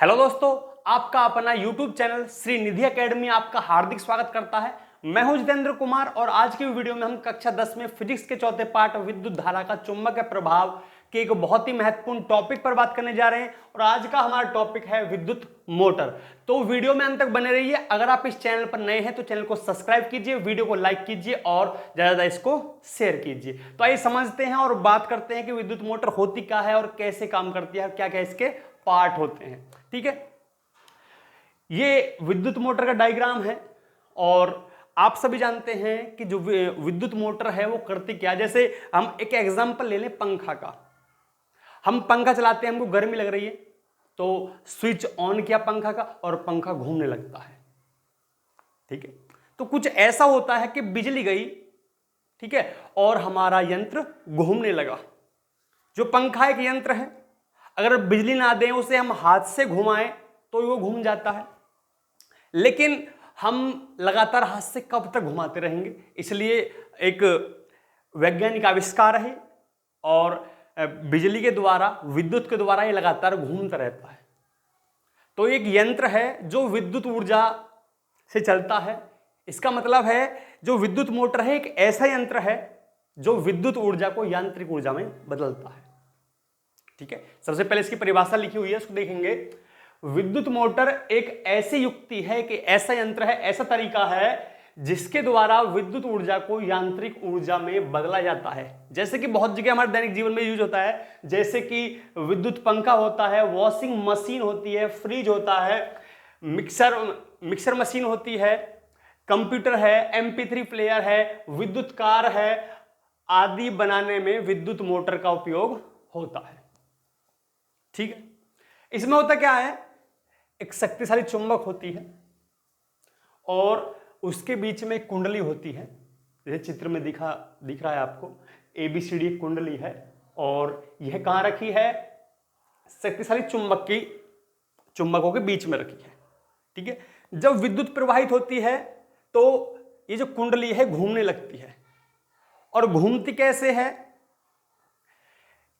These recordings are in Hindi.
हेलो दोस्तों, आपका अपना YouTube चैनल श्री निधि एकेडमी आपका हार्दिक स्वागत करता है। मैं हूं जितेंद्र कुमार और आज की वीडियो में हम कक्षा 10 में फिजिक्स के चौथे पार्ट विद्युत धारा का चुंबकीय प्रभाव के एक बहुत ही महत्वपूर्ण टॉपिक पर बात करने जा रहे हैं और आज का हमारा टॉपिक है विद्युत मोटर। तो वीडियो में अंत तक बने रहिए। अगर आप इस चैनल पर नए हैं तो चैनल को सब्सक्राइब कीजिए, वीडियो को लाइक कीजिए और ज्यादा इसको शेयर कीजिए। तो आइए समझते हैं और बात करते हैं कि विद्युत मोटर होती क्या है और कैसे काम करती है, क्या क्या इसके पार्ट होते हैं। ठीक है, ये विद्युत मोटर का डायग्राम है और आप सभी जानते हैं कि जो विद्युत मोटर है वो करती क्या। जैसे हम एक एग्जांपल ले लें पंखा का। हम पंखा चलाते हैं, हमको गर्मी लग रही है तो स्विच ऑन किया पंखा का और पंखा घूमने लगता है। ठीक है, तो कुछ ऐसा होता है कि बिजली गई, ठीक है, और हमारा यंत्र घूमने लगा। जो पंखा एक यंत्र है, अगर बिजली ना दें, उसे हम हाथ से घुमाएं तो वो घूम जाता है, लेकिन हम लगातार हाथ से कब तक घुमाते रहेंगे। इसलिए एक वैज्ञानिक आविष्कार है और बिजली के द्वारा, विद्युत के द्वारा ये लगातार घूमता रहता है। तो एक यंत्र है जो विद्युत ऊर्जा से चलता है। इसका मतलब है जो विद्युत मोटर है एक ऐसा यंत्र है जो विद्युत ऊर्जा को यांत्रिक ऊर्जा में बदलता है। ठीक है, सबसे पहले इसकी परिभाषा लिखी हुई है, उसको देखेंगे। विद्युत मोटर एक ऐसी युक्ति है कि ऐसा यंत्र है, ऐसा तरीका है जिसके द्वारा विद्युत ऊर्जा को यांत्रिक ऊर्जा में बदला जाता है। जैसे कि बहुत जगह हमारे दैनिक जीवन में यूज होता है, जैसे कि विद्युत पंखा होता है, वॉशिंग मशीन होती है, फ्रिज होता है, मिक्सर मशीन होती है, कंप्यूटर है, MP3 प्लेयर है, विद्युत कार है, आदि बनाने में विद्युत मोटर का उपयोग होता है। ठीक है, इसमें होता क्या है, एक शक्तिशाली चुंबक होती है और उसके बीच में एक कुंडली होती है। जैसे चित्र में दिख रहा है आपको, ABCD एक कुंडली है और यह कहां रखी है, शक्तिशाली चुंबकों के बीच में रखी है। ठीक है, जब विद्युत प्रवाहित होती है तो ये जो कुंडली है घूमने लगती है। और घूमती कैसे है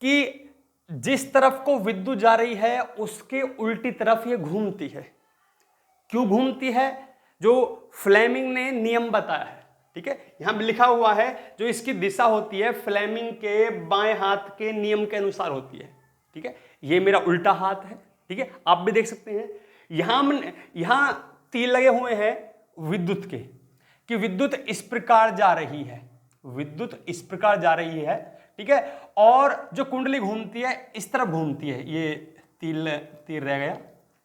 कि जिस तरफ को विद्युत जा रही है उसके उल्टी तरफ ये घूमती है। क्यों घूमती है? जो फ्लेमिंग ने नियम बताया है। ठीक है, यहां भी लिखा हुआ है, जो इसकी दिशा होती है फ्लेमिंग के बाएं हाथ के नियम के अनुसार होती है। ठीक है, ये मेरा उल्टा हाथ है। ठीक है, आप भी देख सकते हैं यहां तीर लगे हुए हैं विद्युत के, कि विद्युत इस प्रकार जा रही है, विद्युत इस प्रकार जा रही है। ठीक है, और जो कुंडली घूमती है इस तरफ घूमती है, ये तीर रह गया।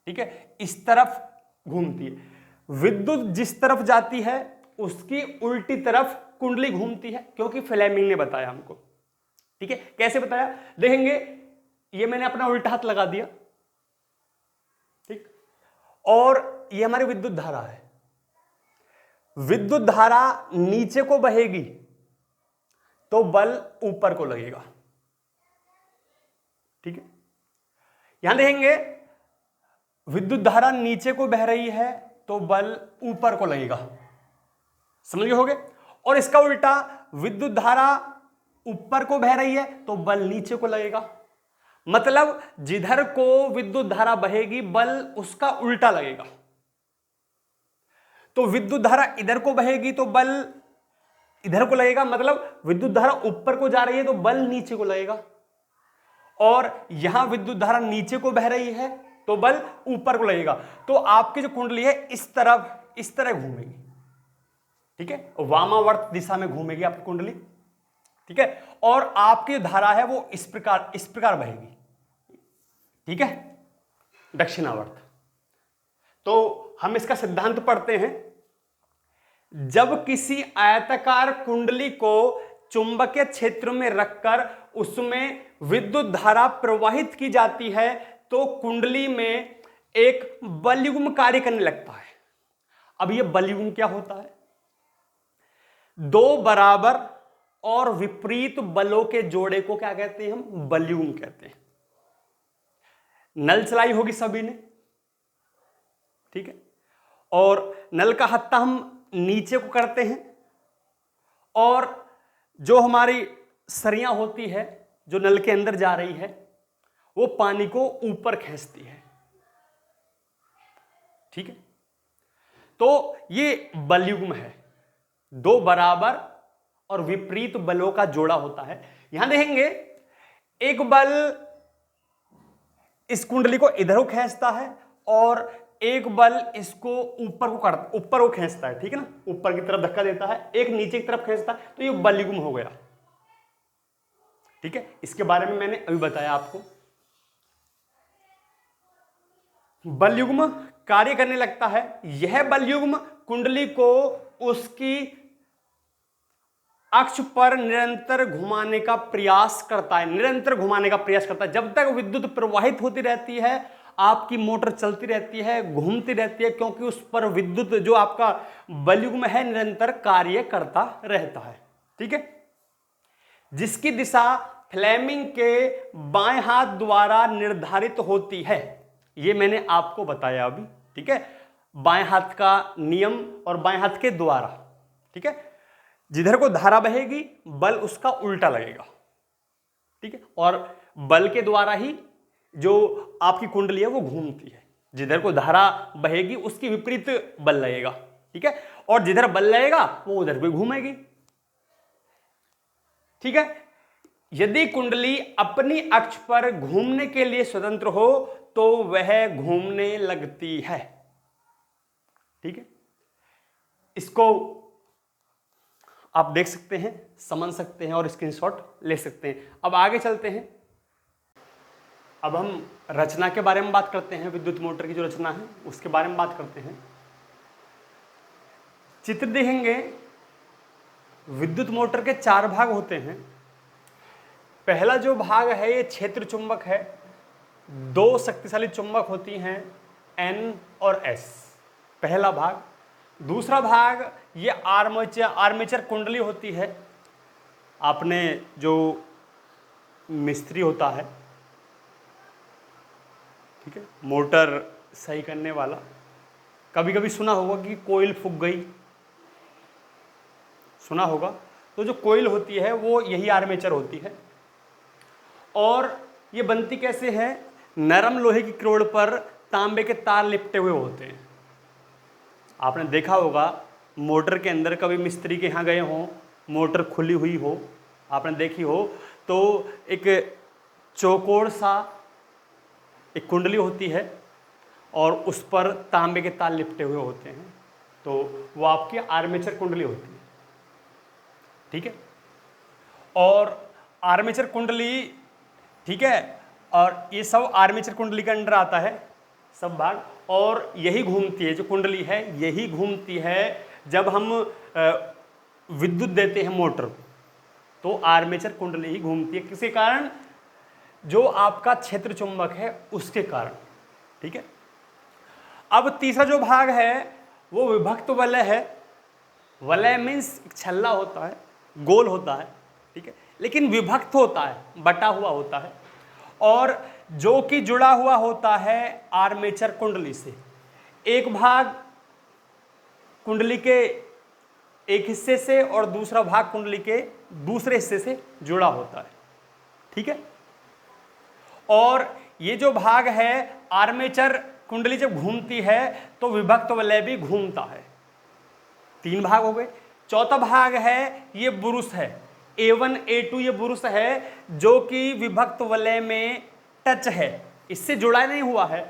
ठीक है, इस तरफ घूमती है। विद्युत जिस तरफ जाती है उसकी उल्टी तरफ कुंडली घूमती है, क्योंकि फ्लेमिंग ने बताया हमको। ठीक है, कैसे बताया देखेंगे। ये मैंने अपना उल्टा हाथ लगा दिया, ठीक, और ये हमारी विद्युत धारा है। विद्युत धारा नीचे को बहेगी तो बल ऊपर को लगेगा। ठीक है, यहां देखेंगे विद्युत धारा नीचे को बह रही है तो बल ऊपर को लगेगा। समझ गए होगे। और इसका उल्टा, विद्युत धारा ऊपर को बह रही है तो बल नीचे को लगेगा। मतलब जिधर को विद्युत धारा बहेगी बल उसका उल्टा लगेगा। तो विद्युत धारा इधर को बहेगी तो बल इधर को लगेगा, मतलब विद्युत धारा ऊपर को जा रही है तो बल नीचे को लगेगा। और यहां विद्युत धारा नीचे को बह रही है तो बल ऊपर को लगेगा। तो आपकी जो कुंडली है इस तरह घूमेगी। ठीक है, वामावर्त दिशा में घूमेगी आपकी कुंडली। ठीक है, और आपकी जो धारा है वो इस प्रकार बहेगी। ठीक है, दक्षिणावर्त। तो हम इसका सिद्धांत पढ़ते हैं। जब किसी आयताकार कुंडली को चुंबकीय क्षेत्र में रखकर उसमें विद्युत धारा प्रवाहित की जाती है तो कुंडली में एक बलयुग्म कार्य करने लगता है। अब यह बलयुग्म क्या होता है? दो बराबर और विपरीत बलों के जोड़े को क्या कहते हैं? हम बलयुग्म कहते हैं। नल चलाई होगी सभी ने, ठीक है, और नल का हत्था हम नीचे को करते हैं और जो हमारी सरियां होती है जो नल के अंदर जा रही है वो पानी को ऊपर खींचती है। ठीक है, तो ये बल युग्म है, दो बराबर और विपरीत बलों का जोड़ा होता है। यहां देखेंगे एक बल इस कुंडली को इधर को खींचता है और एक बल इसको ऊपर को खींचता है, ठीक है ना, ऊपर की तरफ धक्का देता है, एक नीचे की तरफ खींचता है, तो ये बल युग्म हो गया। ठीक है, इसके बारे में मैंने अभी बताया आपको। बल युग्म कार्य करने लगता है, यह बल युग्म कुंडली को उसकी अक्ष पर निरंतर घुमाने का प्रयास करता है, निरंतर घुमाने का प्रयास करता है। जब तक विद्युत प्रवाहित होती रहती है, आपकी मोटर चलती रहती है, घूमती रहती है, क्योंकि उस पर विद्युत जो आपका बल युग्म है निरंतर कार्य करता रहता है। ठीक है, जिसकी दिशा फ्लेमिंग के बाएं हाथ द्वारा निर्धारित होती है, यह मैंने आपको बताया अभी। ठीक है, बाएं हाथ का नियम और बाएं हाथ के द्वारा। ठीक है, जिधर को धारा बहेगी बल उसका उल्टा लगेगा। ठीक है, और बल के द्वारा ही जो आपकी कुंडली है वो घूमती है। जिधर को धारा बहेगी उसकी विपरीत बल लगेगा। ठीक है, और जिधर बल लगेगा वो उधर को घूमेगी। ठीक है, यदि कुंडली अपनी अक्ष पर घूमने के लिए स्वतंत्र हो तो वह घूमने लगती है। ठीक है, इसको आप देख सकते हैं, समझ सकते हैं और स्क्रीनशॉट ले सकते हैं। अब आगे चलते हैं, अब हम रचना के बारे में बात करते हैं। विद्युत मोटर की जो रचना है उसके बारे में बात करते हैं। चित्र देखेंगे, विद्युत मोटर के 4 भाग होते हैं। पहला जो भाग है ये क्षेत्र चुंबक है, 2 शक्तिशाली चुंबक होती हैं N और S, पहला भाग। दूसरा भाग ये आर्मेचर कुंडली होती है। आपने जो मिस्त्री होता है, ठीक है, मोटर सही करने वाला, कभी कभी सुना होगा कि कोयल फूक गई, सुना होगा। तो जो कोयल होती है वो यही आर्मेचर होती है। और ये बनती कैसे है, नरम लोहे की क्रोड पर तांबे के तार लिपटे हुए होते हैं। आपने देखा होगा मोटर के अंदर, कभी मिस्त्री के यहाँ गए हों, मोटर खुली हुई हो, आपने देखी हो, तो एक चौकोर सा एक कुंडली होती है और उस पर तांबे के तार लिपटे हुए होते हैं, तो वो आपकी आर्मेचर कुंडली होती है। ठीक है, और आर्मेचर कुंडली, ठीक है, और ये सब आर्मेचर कुंडली के अंडर आता है सब भाग, और यही घूमती है, जो कुंडली है यही घूमती है। जब हम विद्युत देते हैं मोटर को तो आर्मेचर कुंडली ही घूमती है, किसी कारण, जो आपका क्षेत्र चुंबक है उसके कारण। ठीक है, अब तीसरा जो भाग है वो विभक्त वलय है। वलय मीन्स छल्ला होता है, गोल होता है, ठीक है, लेकिन विभक्त होता है, बटा हुआ होता है, और जो कि जुड़ा हुआ होता है आर्मेचर कुंडली से। एक भाग कुंडली के एक हिस्से से और दूसरा भाग कुंडली के दूसरे हिस्से से जुड़ा होता है। ठीक है, और ये जो भाग है आर्मेचर कुंडली जब घूमती है तो विभक्त वलय भी घूमता है। 3 भाग हो गए। चौथा भाग है ये बुरुश है, A1 A2 ये बुरुश है जो कि विभक्त वलय में टच है, इससे जुड़ा नहीं हुआ है।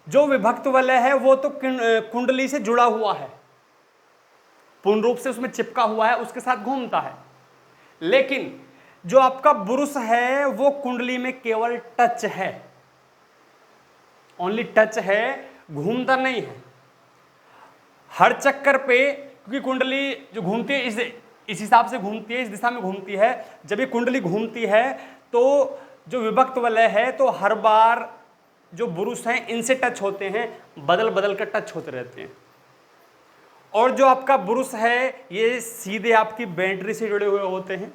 जो विभक्त वलय है वो तो कुंडली से जुड़ा हुआ है, पूर्ण रूप से उसमें चिपका हुआ है, उसके साथ घूमता है। लेकिन जो आपका बुरुश है वो कुंडली में केवल टच है, ओनली टच है, घूमता नहीं है। हर चक्कर पे, क्योंकि कुंडली जो घूमती है इस हिसाब से घूमती है, इस दिशा में घूमती है। जब ये कुंडली घूमती है तो जो विभक्त वलय है तो हर बार जो बुरुश हैं इनसे टच होते हैं, बदल बदल कर टच होते रहते हैं। और जो आपका बुरुश है ये सीधे आपकी बैटरी से जुड़े हुए होते हैं।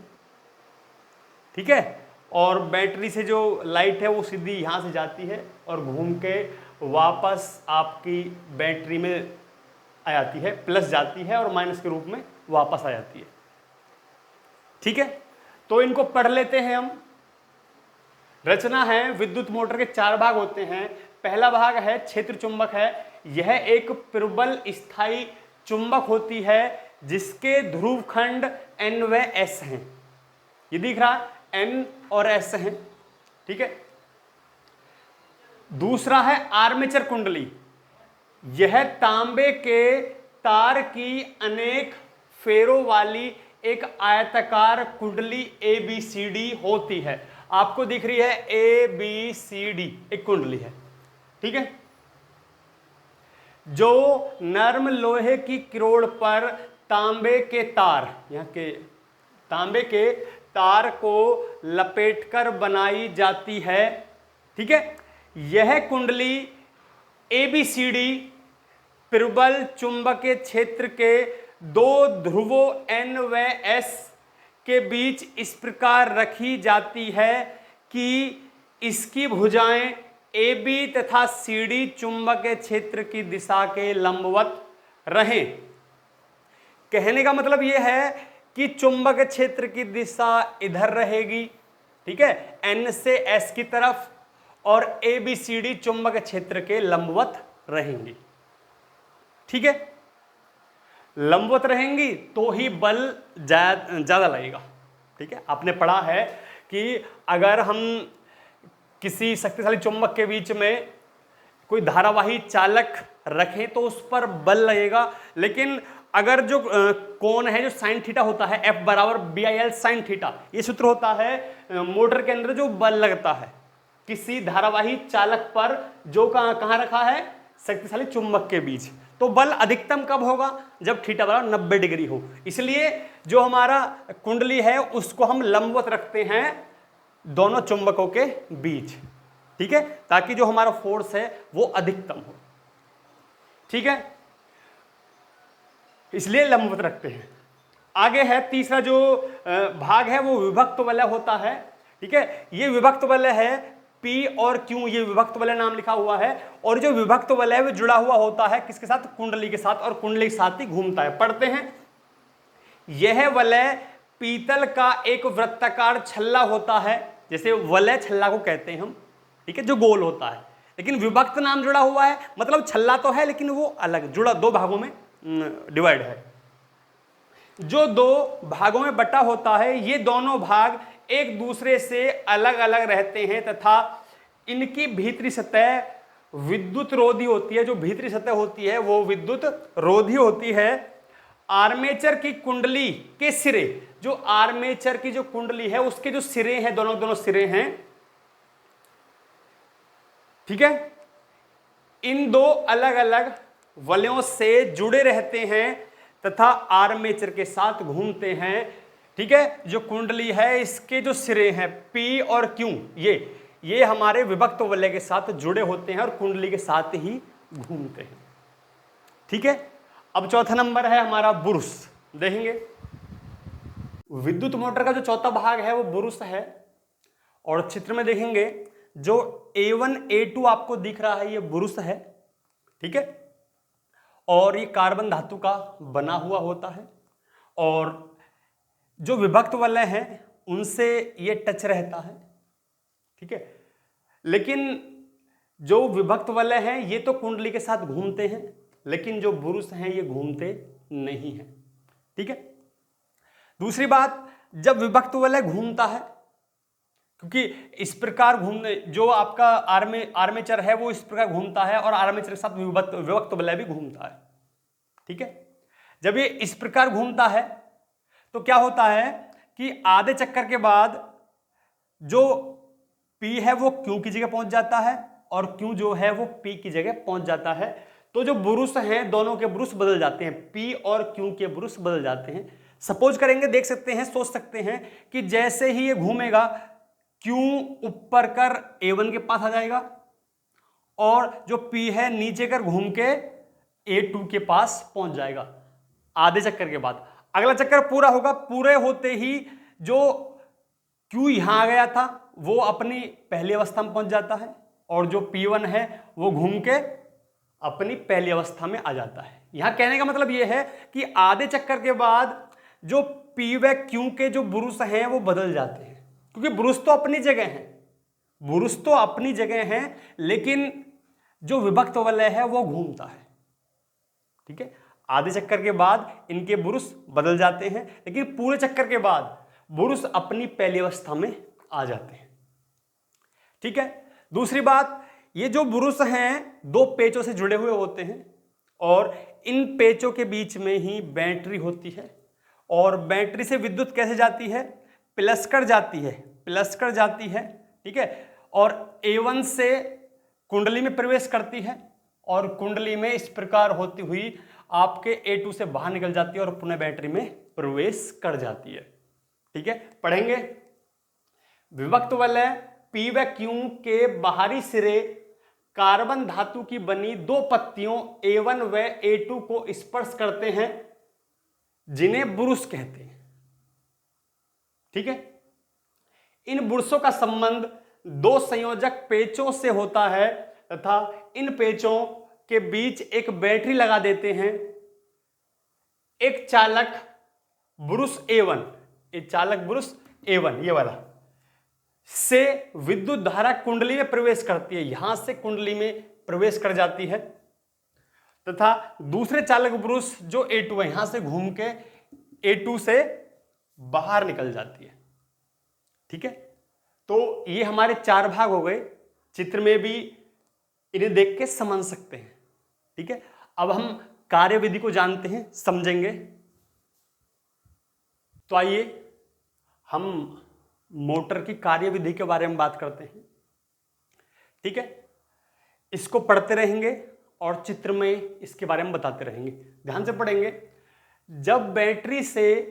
ठीक है, और बैटरी से जो लाइट है वो सीधी यहाँ से जाती है और घूम के वापस आपकी बैटरी में आ जाती है, प्लस जाती है और माइनस के रूप में वापस आ जाती है। ठीक है, तो इनको पढ़ लेते हैं हम। रचना है, विद्युत मोटर के 4 भाग होते हैं। पहला भाग है क्षेत्र चुंबक है, यह एक प्रबल स्थायी चुंबक होती है जिसके ध्रुव खंड N व S हैं। ये दिख रहा N और S हैं, ठीक है। दूसरा है आर्मेचर कुंडली। यह तांबे के तार की अनेक फेरों वाली एक आयताकार कुंडली ABCD होती है। आपको दिख रही है ABCD, एक कुंडली है, ठीक है, जो नर्म लोहे की किरोड़ पर तांबे के तार, यहाँ के तांबे के तार को लपेटकर बनाई जाती है, ठीक है। यह कुंडली ABCD प्रबल चुंबकीय क्षेत्र के दो ध्रुवों N व S के बीच इस प्रकार रखी जाती है कि इसकी भुजाएं AB तथा CD चुंबकीय क्षेत्र की दिशा के लंबवत रहें। कहने का मतलब यह है कि चुंबकीय क्षेत्र की दिशा इधर रहेगी, ठीक है, N से S की तरफ, और ABCD चुंबकीय क्षेत्र के लंबवत रहेंगी, ठीक है। लंबवत रहेंगी तो ही बल ज्यादा लगेगा, ठीक है। आपने पढ़ा है कि अगर हम किसी शक्तिशाली चुंबक के बीच में कोई धारावाही चालक रखें तो उस पर बल लगेगा, लेकिन अगर जो कोण है, जो साइन थीटा होता है, F बराबर BIL साइन थीटा, ये सूत्र होता है मोटर के अंदर जो बल लगता है किसी धारावाही चालक पर, जो कहां रखा है, शक्तिशाली चुंबक के बीच, तो बल अधिकतम कब होगा, जब थीटा बराबर 90 डिग्री हो। इसलिए जो हमारा कुंडली है उसको हम लंबवत रखते हैं दोनों चुंबकों के बीच, ठीक है, ताकि जो हमारा फोर्स है वो अधिकतम हो, ठीक है, इसलिए लंबवत रखते हैं। आगे है तीसरा जो भाग है वो विभक्त वलय होता है, ठीक है। ये विभक्त वलय है P और Q, ये विभक्त वलय नाम लिखा हुआ है, और जो विभक्त वलय है वो जुड़ा हुआ होता है किसके साथ, कुंडली के साथ, और कुंडली के साथ ही घूमता है। पढ़ते हैं, यह वलय पीतल का एक वृत्ताकार छल्ला होता है, जैसे वलय छल्ला को कहते हैं हम, ठीक है, जो गोल होता है, लेकिन विभक्त नाम जुड़ा हुआ है, मतलब छल्ला तो है लेकिन वो अलग जुड़ा, दो भागों में डिवाइड है। जो दो भागों में बटा होता है, ये दोनों भाग एक दूसरे से अलग अलग रहते हैं तथा इनकी भीतरी सतह विद्युत रोधी होती है। जो भीतरी सतह होती है वो विद्युत रोधी होती है। आर्मेचर की कुंडली के सिरे, जो आर्मेचर की जो कुंडली है उसके जो सिरे हैं, दोनों सिरे हैं, ठीक है, इन दो अलग अलग वलयों से जुड़े रहते हैं तथा आर्मेचर के साथ घूमते हैं, ठीक है। जो कुंडली है इसके जो सिरे हैं P और Q, ये हमारे विभक्त वलय के साथ जुड़े होते हैं और कुंडली के साथ ही घूमते हैं, ठीक है। अब चौथा नंबर है हमारा बुरुस, देखेंगे। विद्युत मोटर का जो चौथा भाग है वो बुरुस है, और चित्र में देखेंगे जो A1 A2 आपको दिख रहा है ये बुरुस है, ठीक है, और ये कार्बन धातु का बना हुआ होता है, और जो विभक्त वलय हैं उनसे ये टच रहता है, ठीक है, लेकिन जो विभक्त वलय हैं ये तो कुंडली के साथ घूमते हैं, लेकिन जो बुरुस हैं ये घूमते नहीं हैं, ठीक है। दूसरी बात, जब विभक्त वलय घूमता है, क्योंकि इस प्रकार घूमने, जो आपका आर्मेचर है वो इस प्रकार घूमता है, और आर्मेचर के साथ विभक्त वलय भी घूमता है, ठीक है। जब ये इस प्रकार घूमता है तो क्या होता है कि आधे चक्कर के बाद जो P है वो Q की जगह पहुंच जाता है, और Q जो है वो P की जगह पहुंच जाता है। तो जो बुरुस हैं दोनों के बुरुस बदल जाते हैं, P और Q के बुरुस बदल जाते हैं। सपोज करेंगे, देख सकते हैं, सोच सकते हैं कि जैसे ही ये घूमेगा Q ऊपर कर A1 के पास आ जाएगा, और जो P है नीचे कर घूम के A2 के पास पहुंच जाएगा आधे चक्कर के बाद। अगला चक्कर पूरा होगा, पूरे होते ही जो Q यहां आ गया था वो अपनी पहली अवस्था में पहुंच जाता है, और जो P1 है वो घूम के अपनी पहली अवस्था में आ जाता है। यहां कहने का मतलब यह है कि आधे चक्कर के बाद जो P व Q के जो बुरुस हैं वो बदल जाते हैं, क्योंकि बुरुस तो अपनी जगह हैं, बुरुस तो अपनी जगह हैं, लेकिन जो विभक्त वलय है वो घूमता है। ठीक है, आधे चक्कर के बाद इनके बुरुश बदल जाते हैं, लेकिन पूरे चक्कर के बाद बुरुश अपनी पहली अवस्था में आ जाते हैं। ठीक है, दूसरी बात, ये जो बुरुश हैं दो पेचों से जुड़े हुए होते हैं और इन पेचों के बीच में ही बैटरी होती है और बैटरी से विद्युत कैसे जाती है, प्लस कर जाती है, प्लस कर जाती है। ठीक है, और A1 से कुंडली में प्रवेश करती है और कुंडली में इस प्रकार होती हुई आपके A2 से बाहर निकल जाती है और पुनः बैटरी में प्रवेश कर जाती है। ठीक है, पढ़ेंगे। विभक्त वलय P व Q के बाहरी सिरे कार्बन धातु की बनी दो पत्तियों A1 व A2 को स्पर्श करते हैं, जिन्हें बुरुश कहते हैं। ठीक है, इन बुरुशों का संबंध दो संयोजक पेचों से होता है तथा इन पेचों के बीच एक बैटरी लगा देते हैं। एक चालक बुरुश A1, एक चालक बुरुश A1 ये वाला से विद्युत धारा कुंडली में प्रवेश करती है, यहां से कुंडली में प्रवेश कर जाती है तथा दूसरे चालक बुरुश जो A2 है यहां से घूम के A2 से बाहर निकल जाती है। ठीक है, तो ये हमारे चार भाग हो गए। चित्र में भी इन्हें देख के समझ सकते हैं। ठीक है, अब हम कार्यविधि को जानते हैं, समझेंगे। तो आइए हम मोटर की कार्यविधि के बारे में बात करते हैं। ठीक है, इसको पढ़ते रहेंगे और चित्र में इसके बारे में बताते रहेंगे। ध्यान से पढ़ेंगे। जब बैटरी से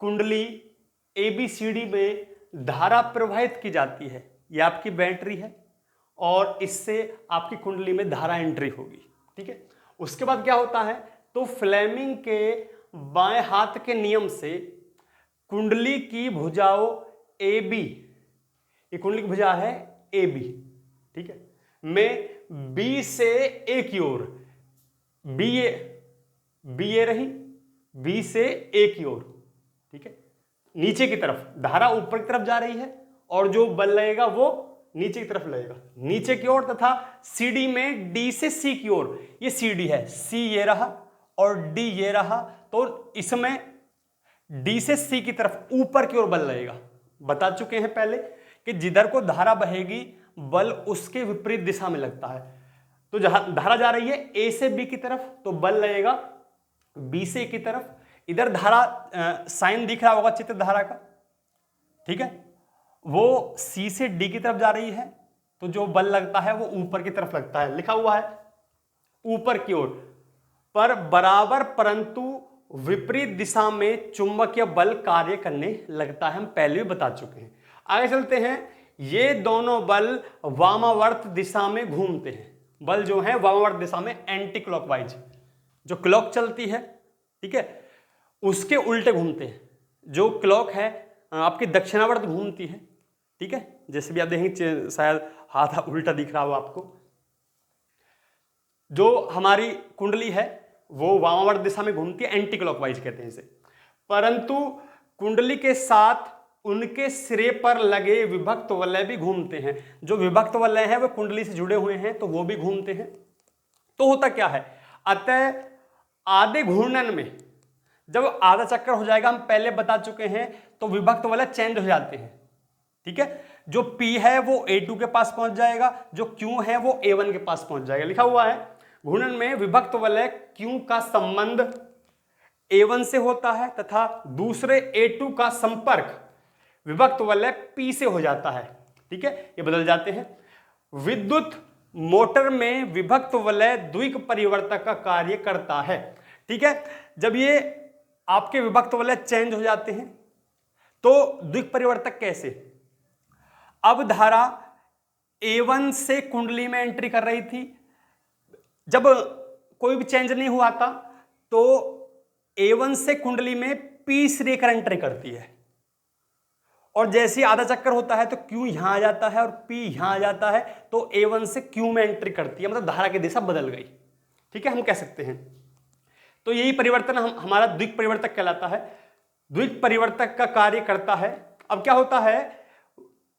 कुंडली ABCD में धारा प्रवाहित की जाती है, यह आपकी बैटरी है और इससे आपकी कुंडली में धारा एंट्री होगी। ठीक है, उसके बाद क्या होता है, तो फ्लेमिंग के बाएं हाथ के नियम से कुंडली की भुजाओं AB, ये कुंडली की भुजा है AB, ठीक है, में B से A की ओर, B ये रही, B से A की ओर, ठीक है, नीचे की तरफ धारा ऊपर की तरफ जा रही है और जो बल लगेगा वो नीचे की तरफ लगेगा, नीचे की ओर, तथा CD में D से C की ओर, ये CD है, C ये रहा और D ये रहा, तो इसमें D से C की तरफ ऊपर की ओर बल लगेगा। बता चुके हैं पहले कि जिधर को धारा बहेगी बल उसके विपरीत दिशा में लगता है। तो जहां धारा जा रही है A से B की तरफ तो बल लगेगा B से A की तरफ। इधर धारा साइन दिख रहा होगा चित्र धारा का, ठीक है, वो C से D की तरफ जा रही है तो जो बल लगता है वो ऊपर की तरफ लगता है, लिखा हुआ है ऊपर की ओर, पर बराबर परंतु विपरीत दिशा में चुंबकीय बल कार्य करने लगता है। हम पहले भी बता चुके हैं। आगे चलते हैं। ये दोनों बल वामावर्त दिशा में घूमते हैं। बल जो है वामावर्त दिशा में, एंटी क्लॉकवाइज, जो क्लॉक चलती है, ठीक है, उसके उल्टे घूमते हैं। जो क्लॉक है आपकी दक्षिणावर्त घूमती है, ठीक है, जैसे भी आप देखेंगे शायद हाथ उल्टा दिख रहा हो आपको। जो हमारी कुंडली है वो वामावर्त दिशा में घूमती है, एंटी क्लॉकवाइज कहते हैं इसे। परंतु कुंडली के साथ उनके सिरे पर लगे विभक्त वलय भी घूमते हैं। जो विभक्त वलय है वो कुंडली से जुड़े हुए हैं तो वो भी घूमते हैं। तो होता क्या है, अतः आधे घूर्णन में जब आधा चक्कर हो जाएगा, हम पहले बता चुके हैं, तो विभक्त वलय चेंज हो जाते हैं, ठीक है। जो P है वो A2 के पास पहुंच जाएगा, जो Q है वो A1 के पास पहुंच जाएगा। लिखा हुआ है घूर्णन में विभक्त वलय Q का संबंध A1 से होता है तथा दूसरे A2 का संपर्क विभक्त वलय P से हो जाता है, ठीक है, ये बदल जाते हैं। विद्युत मोटर में विभक्त वलय द्विक परिवर्तक का कार्य करता है, ठीक है। जब ये आपके विभक्त वलय चेंज हो जाते हैं तो द्विक परिवर्तक कैसे, अब धारा A1 से कुंडली में एंट्री कर रही थी, जब कोई भी चेंज नहीं हुआ था तो A1 से कुंडली में P से लेकर एंट्री करती है, और जैसे ही आधा चक्कर होता है तो Q यहां आ जाता है और P यहां आ जाता है, तो A1 से Q में एंट्री करती है, मतलब धारा की दिशा बदल गई, ठीक है, हम कह सकते हैं। तो यही परिवर्तन हमारा द्विक परिवर्तक कहलाता है, द्विक परिवर्तक का कार्य करता है। अब क्या होता है,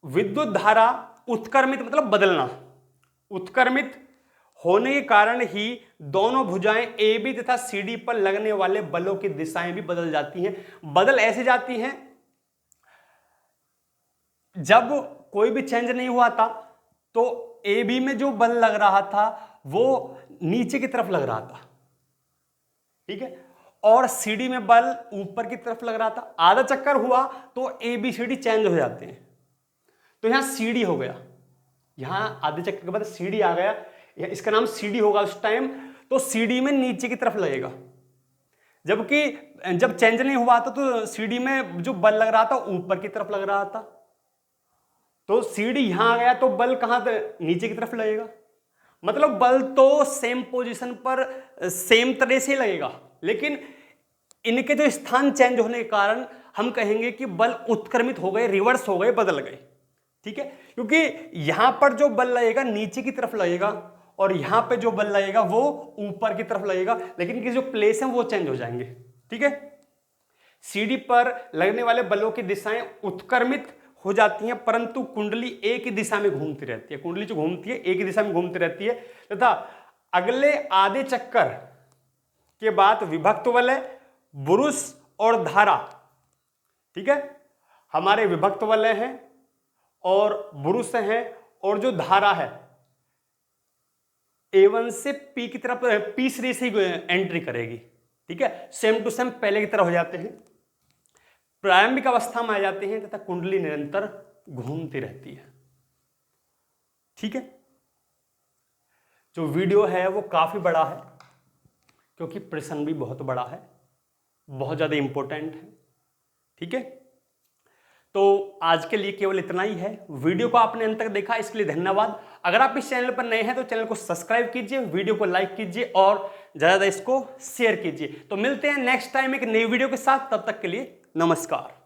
विद्युत धारा उत्क्रमित मतलब बदलना, उत्क्रमित होने के कारण ही दोनों भुजाएं ए बी तथा सी डी पर लगने वाले बलों की दिशाएं भी बदल जाती हैं। बदल ऐसे जाती हैं, जब कोई भी चेंज नहीं हुआ था तो ए बी में जो बल लग रहा था वो नीचे की तरफ लग रहा था, ठीक है, और सी डी में बल ऊपर की तरफ लग रहा था। आधा चक्कर हुआ तो A B C D change हो जाते हैं। तो यहां सी डी हो गया, यहां आधे चक्कर के बाद सी डी आ गया, इसका नाम सी डी होगा उस टाइम। तो सी डी में नीचे की तरफ लगेगा, जबकि जब चेंज नहीं हुआ था तो सी डी में जो बल लग रहा था ऊपर की तरफ लग रहा था। तो सी डी यहां आ गया तो बल कहां नीचे की तरफ लगेगा। मतलब बल तो सेम पोजीशन पर सेम तरह से लगेगा, लेकिन इनके जो स्थान चेंज होने के कारण हम कहेंगे कि बल उत्क्रमित हो गए, रिवर्स हो गए, बदल गए, ठीक है। क्योंकि यहां पर जो बल लगेगा नीचे की तरफ लगेगा और यहां पे जो बल लगेगा वो ऊपर की तरफ लगेगा, लेकिन इनकी जो प्लेस है वो चेंज हो जाएंगे, ठीक है। सीडी पर लगने वाले बलों की दिशाएं उत्क्रमित हो जाती हैं, परंतु कुंडली एक ही दिशा में घूमती रहती है। कुंडली जो घूमती है एक ही दिशा में घूमती रहती है तथा अगले आधे चक्कर के बाद विभक्त वलय, बुरुश और धारा, ठीक है, हमारे विभक्त वलय हैं और बुरुश हैं, और जो धारा है A1 से P की तरफ P श्रेणी से एंट्री करेगी, ठीक है। सेम टू सेम पहले की तरह हो जाते हैं, प्रारंभिक अवस्था में आ जाते हैं तथा कुंडली निरंतर घूमती रहती है, ठीक है। जो वीडियो है वो काफी बड़ा है क्योंकि प्रश्न भी बहुत बड़ा है, बहुत ज्यादा इंपॉर्टेंट है, ठीक है। तो आज के लिए केवल इतना ही है। वीडियो को आपने अंत तक देखा इसके लिए धन्यवाद। अगर आप इस चैनल पर नए हैं तो चैनल को सब्सक्राइब कीजिए, वीडियो को लाइक कीजिए और ज्यादा इसको शेयर कीजिए। तो मिलते हैं नेक्स्ट टाइम एक नई वीडियो के साथ, तब तक के लिए नमस्कार।